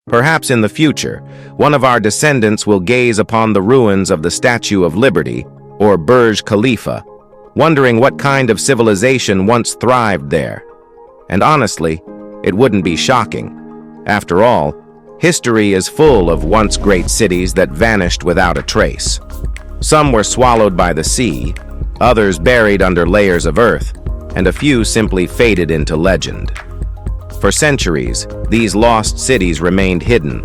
Perhaps in the future, one of our descendants will gaze upon the ruins of the Statue of Liberty, or Burj Khalifa, wondering what kind of civilization once thrived there. And honestly, it wouldn't be shocking. After all, history is full of once great cities that vanished without a trace. Some were swallowed by the sea, others buried under layers of earth, and a few simply faded into legend. For centuries, these lost cities remained hidden,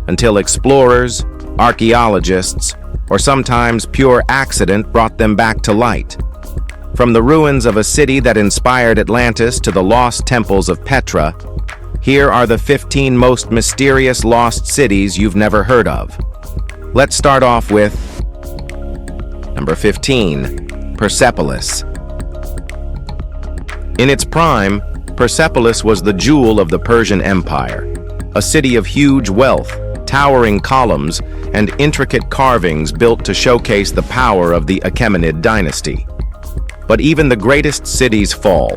until explorers, archaeologists, or sometimes pure accident brought them back to light. From the ruins of a city that inspired Atlantis to the lost temples of Petra, here are the 15 most mysterious lost cities you've never heard of. Let's start off with number 15, Persepolis. In its prime, Persepolis was the jewel of the Persian Empire, a city of huge wealth, towering columns, and intricate carvings built to showcase the power of the Achaemenid dynasty. But even the greatest cities fall.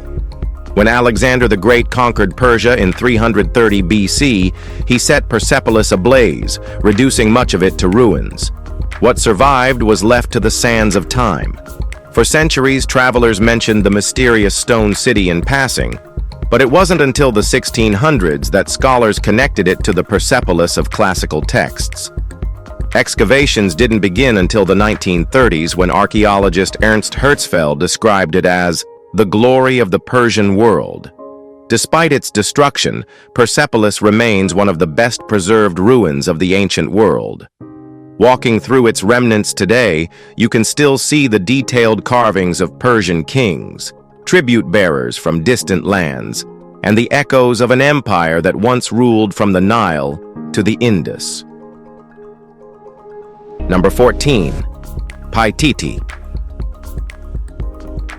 When Alexander the Great conquered Persia in 330 BC, he set Persepolis ablaze, reducing much of it to ruins. What survived was left to the sands of time. For centuries, travelers mentioned the mysterious stone city in passing, but it wasn't until the 1600s that scholars connected it to the Persepolis of classical texts. Excavations didn't begin until the 1930s when archaeologist Ernst Herzfeld described it as the glory of the Persian world. Despite its destruction, Persepolis remains one of the best preserved ruins of the ancient world. Walking through its remnants today, you can still see the detailed carvings of Persian kings, tribute bearers from distant lands, and the echoes of an empire that once ruled from the Nile to the Indus. Number 14, Paititi.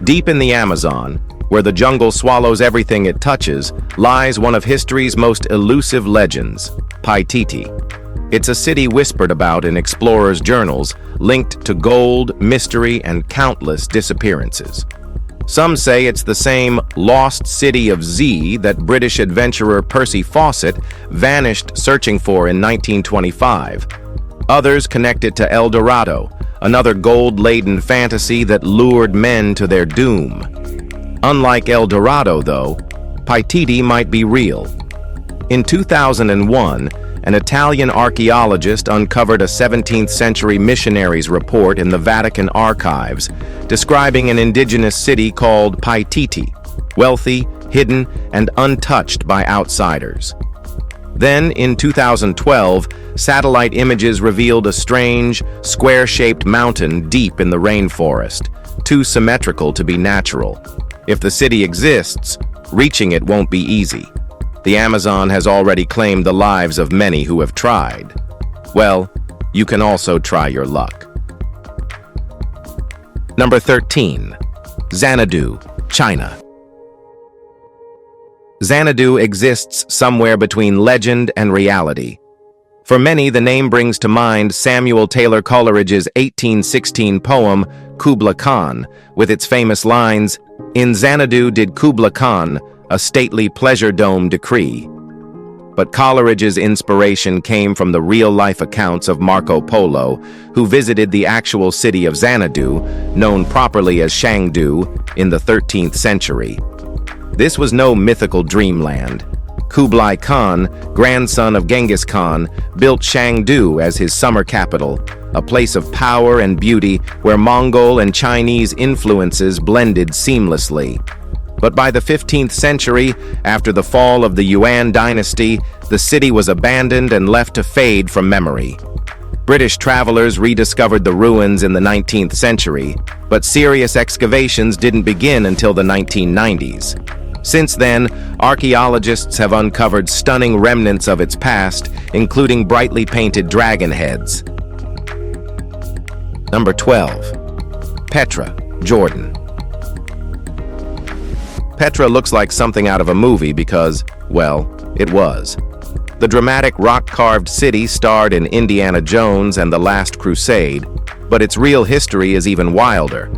Deep in the Amazon, where the jungle swallows everything it touches, lies one of history's most elusive legends, Paititi. It's a city whispered about in explorers' journals, linked to gold, mystery, and countless disappearances. Some say it's the same lost city of Z that British adventurer Percy Fawcett vanished searching for in 1925. Others connect it to El Dorado, another gold-laden fantasy that lured men to their doom. Unlike El Dorado, though, Paititi might be real. In 2001, an Italian archaeologist uncovered a 17th century missionary's report in the Vatican archives describing an indigenous city called Paititi, wealthy, hidden, and untouched by outsiders. Then, in 2012, satellite images revealed a strange, square-shaped mountain deep in the rainforest, too symmetrical to be natural. If the city exists, reaching it won't be easy. The Amazon has already claimed the lives of many who have tried. Well, you can also try your luck. Number 13, Xanadu, China. Xanadu exists somewhere between legend and reality. For many, the name brings to mind Samuel Taylor Coleridge's 1816 poem, Kubla Khan, with its famous lines, "In Xanadu did Kubla Khan a stately pleasure dome decree." But Coleridge's inspiration came from the real-life accounts of Marco Polo, who visited the actual city of Xanadu, known properly as Chengdu, in the 13th century. This was no mythical dreamland. Kublai Khan, grandson of Genghis Khan, built Chengdu as his summer capital, a place of power and beauty where Mongol and Chinese influences blended seamlessly. But by the 15th century, after the fall of the Yuan dynasty, the city was abandoned and left to fade from memory. British travelers rediscovered the ruins in the 19th century, but serious excavations didn't begin until the 1990s. Since then, archaeologists have uncovered stunning remnants of its past, including brightly painted dragon heads. Number 12, Petra, Jordan. Petra looks like something out of a movie because, well, it was. The dramatic rock-carved city starred in Indiana Jones and The Last Crusade, but its real history is even wilder.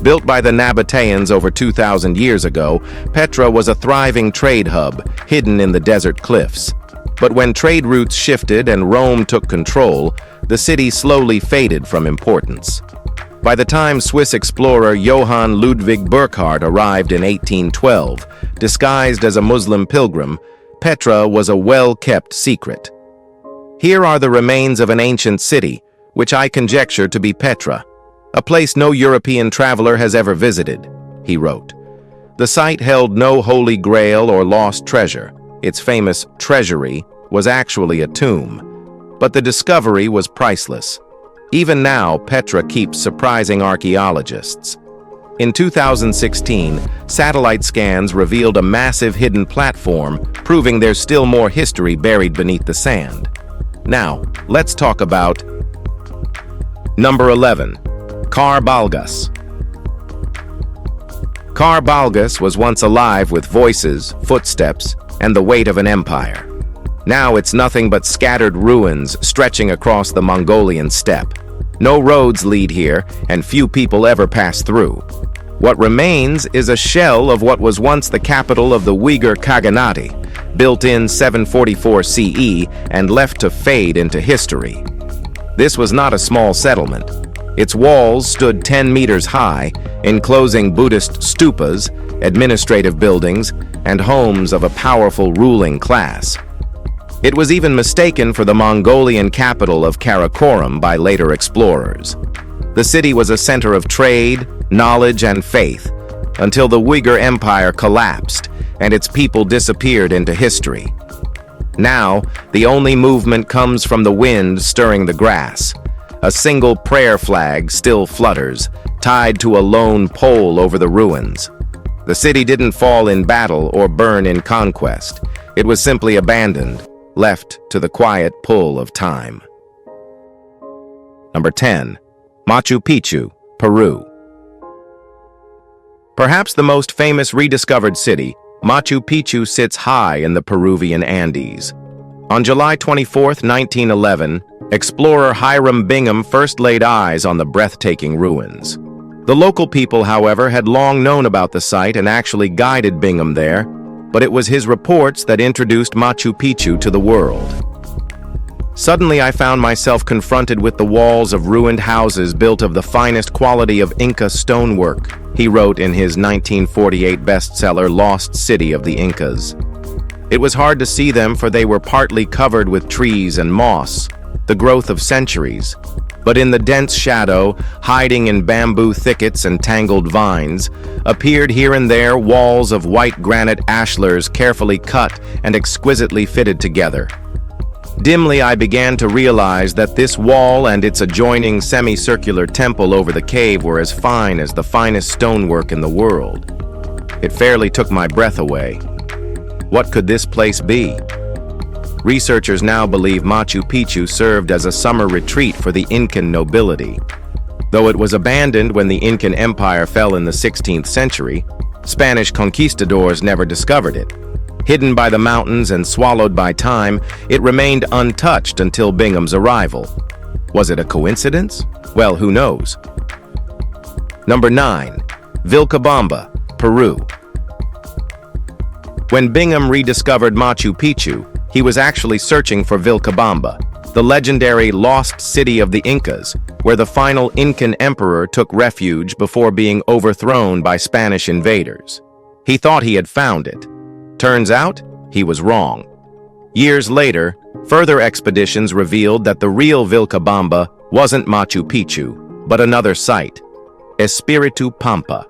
Built by the Nabateans over 2,000 years ago, Petra was a thriving trade hub, hidden in the desert cliffs. But when trade routes shifted and Rome took control, the city slowly faded from importance. By the time Swiss explorer Johann Ludwig Burckhardt arrived in 1812, disguised as a Muslim pilgrim, Petra was a well-kept secret. Here are the remains of an ancient city, which I conjecture to be Petra, a place no European traveler has ever visited, he wrote. The site held no holy grail or lost treasure. Its famous treasury was actually a tomb, but the discovery was priceless. Even now, Petra keeps surprising archaeologists. In 2016, satellite scans revealed a massive hidden platform, proving there's still more history buried beneath the sand. Now, let's talk about Number 11. Khar Balgas. Khar Balgas was once alive with voices, footsteps, and the weight of an empire. Now it's nothing but scattered ruins stretching across the Mongolian steppe. No roads lead here, and few people ever pass through. What remains is a shell of what was once the capital of the Uyghur Khaganate, built in 744 CE and left to fade into history. This was not a small settlement. Its walls stood 10 meters high, enclosing Buddhist stupas, administrative buildings, and homes of a powerful ruling class. It was even mistaken for the Mongolian capital of Karakoram by later explorers. The city was a center of trade, knowledge, and faith, until the Uyghur Empire collapsed and its people disappeared into history. Now, the only movement comes from the wind stirring the grass. A single prayer flag still flutters, tied to a lone pole over the ruins. The city didn't fall in battle or burn in conquest. It was simply abandoned, left to the quiet pull of time. Number 10. Machu Picchu, Peru. Perhaps the most famous rediscovered city, Machu Picchu sits high in the Peruvian Andes. On July 24, 1911, explorer Hiram Bingham first laid eyes on the breathtaking ruins. The local people, however, had long known about the site and actually guided Bingham there, but it was his reports that introduced Machu Picchu to the world. Suddenly, I found myself confronted with the walls of ruined houses built of the finest quality of Inca stonework, he wrote in his 1948 bestseller Lost City of the Incas. It was hard to see them, for they were partly covered with trees and moss, the growth of centuries. But in the dense shadow, hiding in bamboo thickets and tangled vines, appeared here and there walls of white granite ashlars carefully cut and exquisitely fitted together. Dimly, I began to realize that this wall and its adjoining semicircular temple over the cave were as fine as the finest stonework in the world. It fairly took my breath away. What could this place be? Researchers now believe Machu Picchu served as a summer retreat for the Incan nobility. Though it was abandoned when the Incan Empire fell in the 16th century, Spanish conquistadors never discovered it. Hidden by the mountains and swallowed by time, it remained untouched until Bingham's arrival. Was it a coincidence? Well, who knows? Number 9. Vilcabamba, Peru. When Bingham rediscovered Machu Picchu, he was actually searching for Vilcabamba, the legendary lost city of the Incas, where the final Incan emperor took refuge before being overthrown by Spanish invaders. He thought he had found it. Turns out, he was wrong. Years later, further expeditions revealed that the real Vilcabamba wasn't Machu Picchu, but another site, Espiritu Pampa.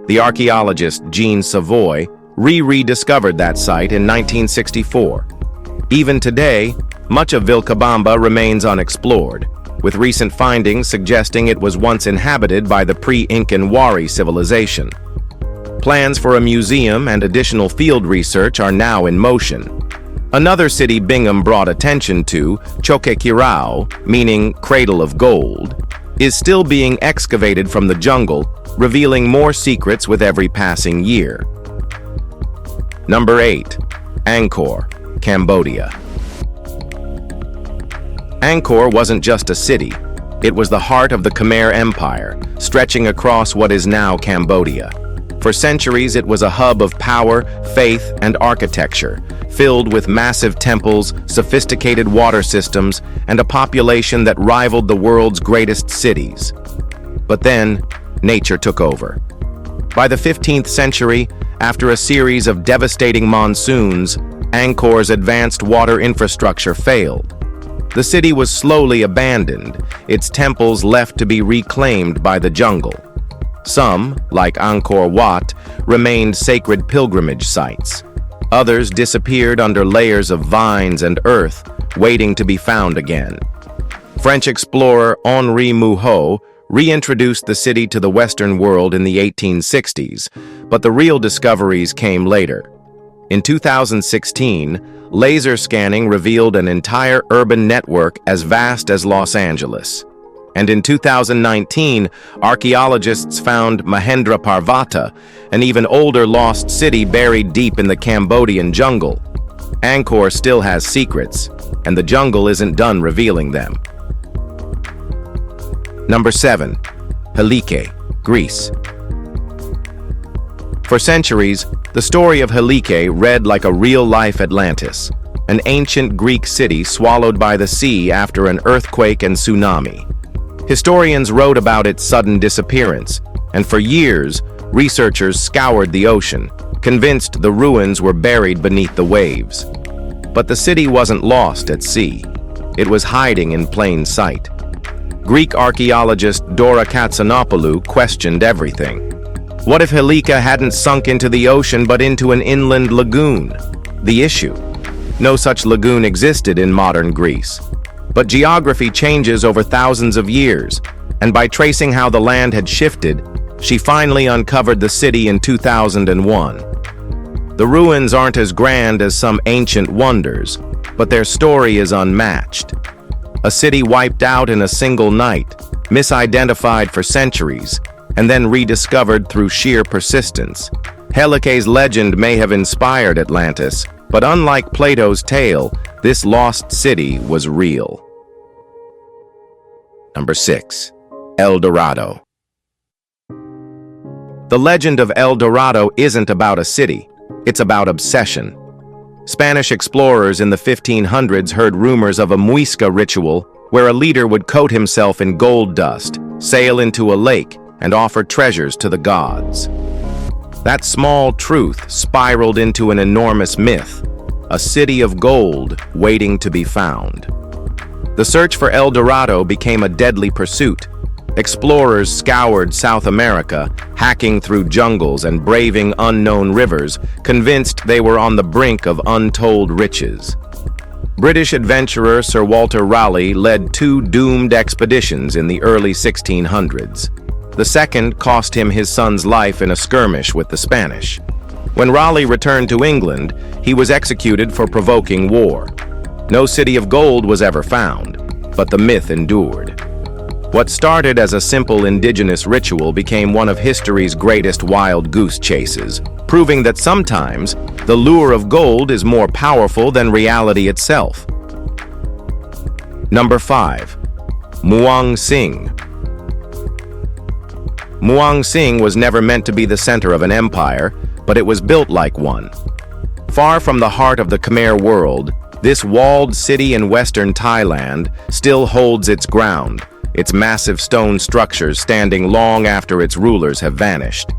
The archaeologist Jean Savoy rediscovered that site in 1964. Even today, much of Vilcabamba remains unexplored, with recent findings suggesting it was once inhabited by the pre-Incan Wari civilization. Plans for a museum and additional field research are now in motion. Another city Bingham brought attention to, Choquequirao, meaning cradle of gold, is still being excavated from the jungle, revealing more secrets with every passing year. Number 8. Angkor, Cambodia. Angkor wasn't just a city. It was the heart of the Khmer Empire, stretching across what is now Cambodia. For centuries, it was a hub of power, faith, and architecture, filled with massive temples, sophisticated water systems, and a population that rivaled the world's greatest cities. But then, nature took over. By the 15th century, after a series of devastating monsoons, Angkor's advanced water infrastructure failed. The city was slowly abandoned, its temples left to be reclaimed by the jungle. Some, like Angkor Wat, remained sacred pilgrimage sites. Others disappeared under layers of vines and earth, waiting to be found again. French explorer Henri Mouhot reintroduced the city to the Western world in the 1860s, but the real discoveries came later. In 2016, laser scanning revealed an entire urban network as vast as Los Angeles. And in 2019, archaeologists found Mahendra Parvata, an even older lost city buried deep in the Cambodian jungle. Angkor still has secrets, and the jungle isn't done revealing them. Number 7. Helike, Greece. For centuries, the story of Helike read like a real-life Atlantis, an ancient Greek city swallowed by the sea after an earthquake and tsunami. Historians wrote about its sudden disappearance, and for years, researchers scoured the ocean, convinced the ruins were buried beneath the waves. But the city wasn't lost at sea. It was hiding in plain sight. Greek archaeologist Dora Katsanopoulou questioned everything. What if Helike hadn't sunk into the ocean but into an inland lagoon? The issue: no such lagoon existed in modern Greece. But geography changes over thousands of years, and by tracing how the land had shifted, she finally uncovered the city in 2001. The ruins aren't as grand as some ancient wonders, but their story is unmatched. A city wiped out in a single night, misidentified for centuries, and then rediscovered through sheer persistence. Helike's legend may have inspired Atlantis, but unlike Plato's tale, this lost city was real. Number 6. El Dorado. The legend of El Dorado isn't about a city, it's about obsession. Spanish explorers in the 1500s heard rumors of a muisca ritual where a leader would coat himself in gold dust, sail into a lake, and offer treasures to the gods. That small truth spiraled into an enormous myth, a city of gold waiting to be found. The search for El Dorado became a deadly pursuit. Explorers scoured South America, hacking through jungles and braving unknown rivers, convinced they were on the brink of untold riches. British adventurer Sir Walter Raleigh led 2 doomed expeditions in the early 1600s. The second cost him his son's life in a skirmish with the Spanish. When Raleigh returned to England, he was executed for provoking war. No city of gold was ever found, but the myth endured. What started as a simple indigenous ritual became one of history's greatest wild goose chases, proving that sometimes the lure of gold is more powerful than reality itself. Number 5. Muang Sing. Muang Sing was never meant to be the center of an empire, but it was built like one. Far from the heart of the Khmer world, this walled city in western Thailand still holds its ground, its massive stone structures standing long after its rulers have vanished.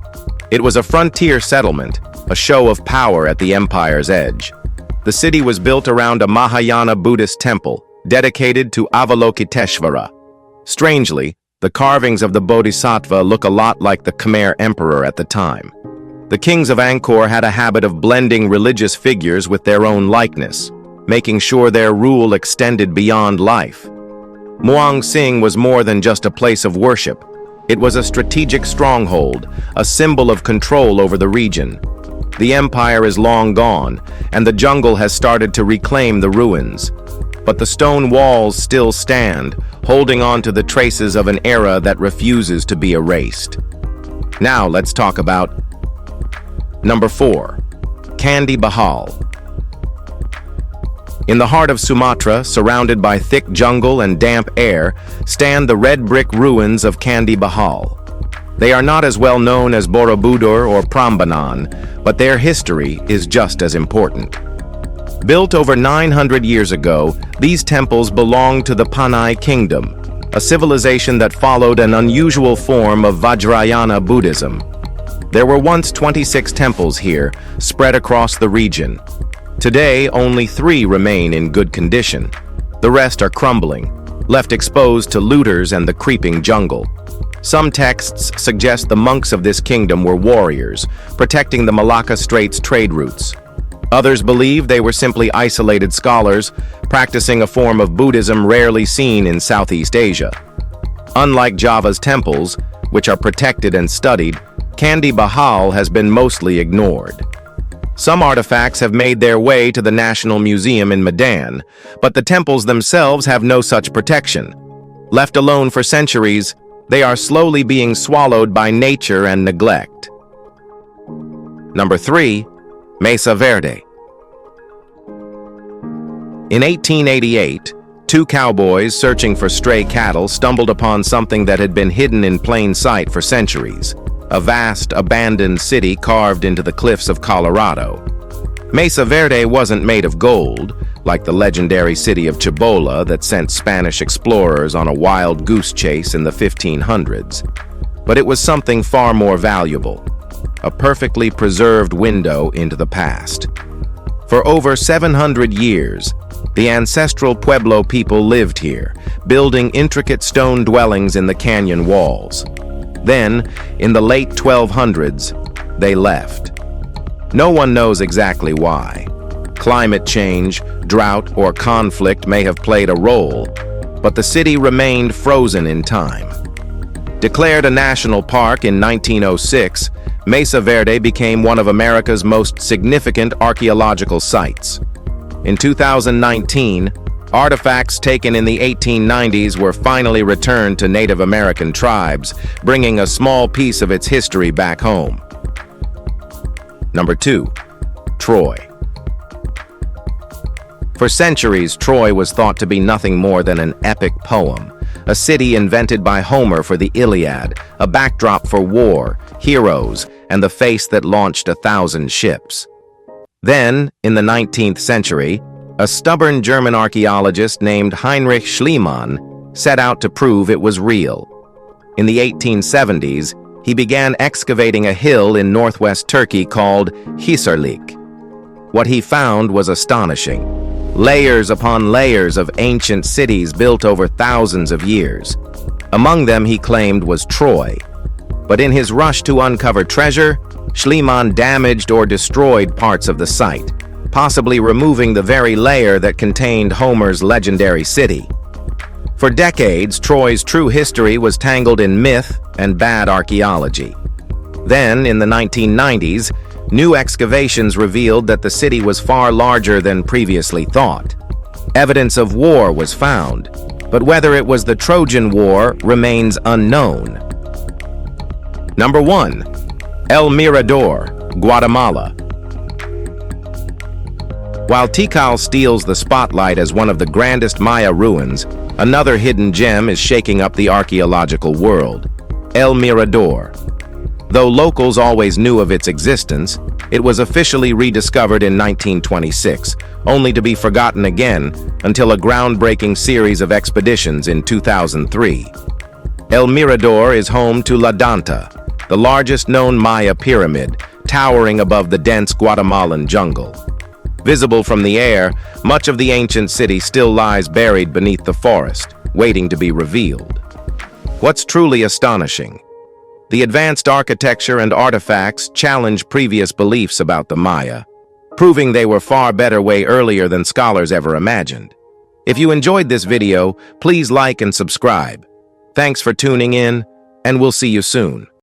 It was a frontier settlement, a show of power at the empire's edge. The city was built around a Mahayana Buddhist temple, dedicated to Avalokiteshvara. Strangely, the carvings of the Bodhisattva look a lot like the Khmer emperor at the time. The kings of Angkor had a habit of blending religious figures with their own likeness, making sure their rule extended beyond life. Muang Sing was more than just a place of worship. It was a strategic stronghold, a symbol of control over the region. The empire is long gone, and the jungle has started to reclaim the ruins. But the stone walls still stand, holding on to the traces of an era that refuses to be erased. Now let's talk about Number 4. Candi Bahal. In the heart of Sumatra, surrounded by thick jungle and damp air, stand the red brick ruins of Candi Bahal. They are not as well known as Borobudur or Prambanan, but their history is just as important. Built over 900 years ago, these temples belong to the Panay Kingdom, a civilization that followed an unusual form of Vajrayana Buddhism. There were once 26 temples here, spread across the region. Today, only 3 remain in good condition. The rest are crumbling, left exposed to looters and the creeping jungle. Some texts suggest the monks of this kingdom were warriors, protecting the Malacca Straits trade routes. Others believe they were simply isolated scholars, practicing a form of Buddhism rarely seen in Southeast Asia. Unlike Java's temples, which are protected and studied, Candi Bahal has been mostly ignored. Some artifacts have made their way to the National Museum in Medan, but the temples themselves have no such protection. Left alone for centuries, they are slowly being swallowed by nature and neglect. Number 3. Mesa Verde. In 1888, 2 cowboys searching for stray cattle stumbled upon something that had been hidden in plain sight for centuries, a vast, abandoned city carved into the cliffs of Colorado. Mesa Verde wasn't made of gold, like the legendary city of Cibola that sent Spanish explorers on a wild goose chase in the 1500s, but it was something far more valuable. A perfectly preserved window into the past. For over 700 years, the ancestral Pueblo people lived here, building intricate stone dwellings in the canyon walls. Then, in the late 1200s, they left. No one knows exactly why. Climate change, drought, or conflict may have played a role, but the city remained frozen in time. Declared a national park in 1906, Mesa Verde became one of America's most significant archaeological sites. In 2019, artifacts taken in the 1890s were finally returned to Native American tribes, bringing a small piece of its history back home. Number 2. Troy. For centuries, Troy was thought to be nothing more than an epic poem, a city invented by Homer for the Iliad, a backdrop for war, heroes, and the face that launched 1,000 ships. Then, in the 19th century, a stubborn German archaeologist named Heinrich Schliemann set out to prove it was real. In the 1870s, he began excavating a hill in northwest Turkey called Hisarlik. What he found was astonishing. Layers upon layers of ancient cities built over thousands of years. Among them, he claimed, was Troy. But in his rush to uncover treasure, Schliemann damaged or destroyed parts of the site, possibly removing the very layer that contained Homer's legendary city. For decades, Troy's true history was tangled in myth and bad archaeology. Then, in the 1990s, new excavations revealed that the city was far larger than previously thought. Evidence of war was found, but whether it was the Trojan War remains unknown. Number 1. El Mirador, Guatemala. While Tikal steals the spotlight as one of the grandest Maya ruins, another hidden gem is shaking up the archaeological world, El Mirador. Though locals always knew of its existence, it was officially rediscovered in 1926, only to be forgotten again until a groundbreaking series of expeditions in 2003. El Mirador is home to La Danta, the largest known Maya pyramid, towering above the dense Guatemalan jungle. Visible from the air, much of the ancient city still lies buried beneath the forest, waiting to be revealed. What's truly astonishing? The advanced architecture and artifacts challenge previous beliefs about the Maya, proving they were far better way earlier than scholars ever imagined. If you enjoyed this video, please like and subscribe. Thanks for tuning in, and we'll see you soon.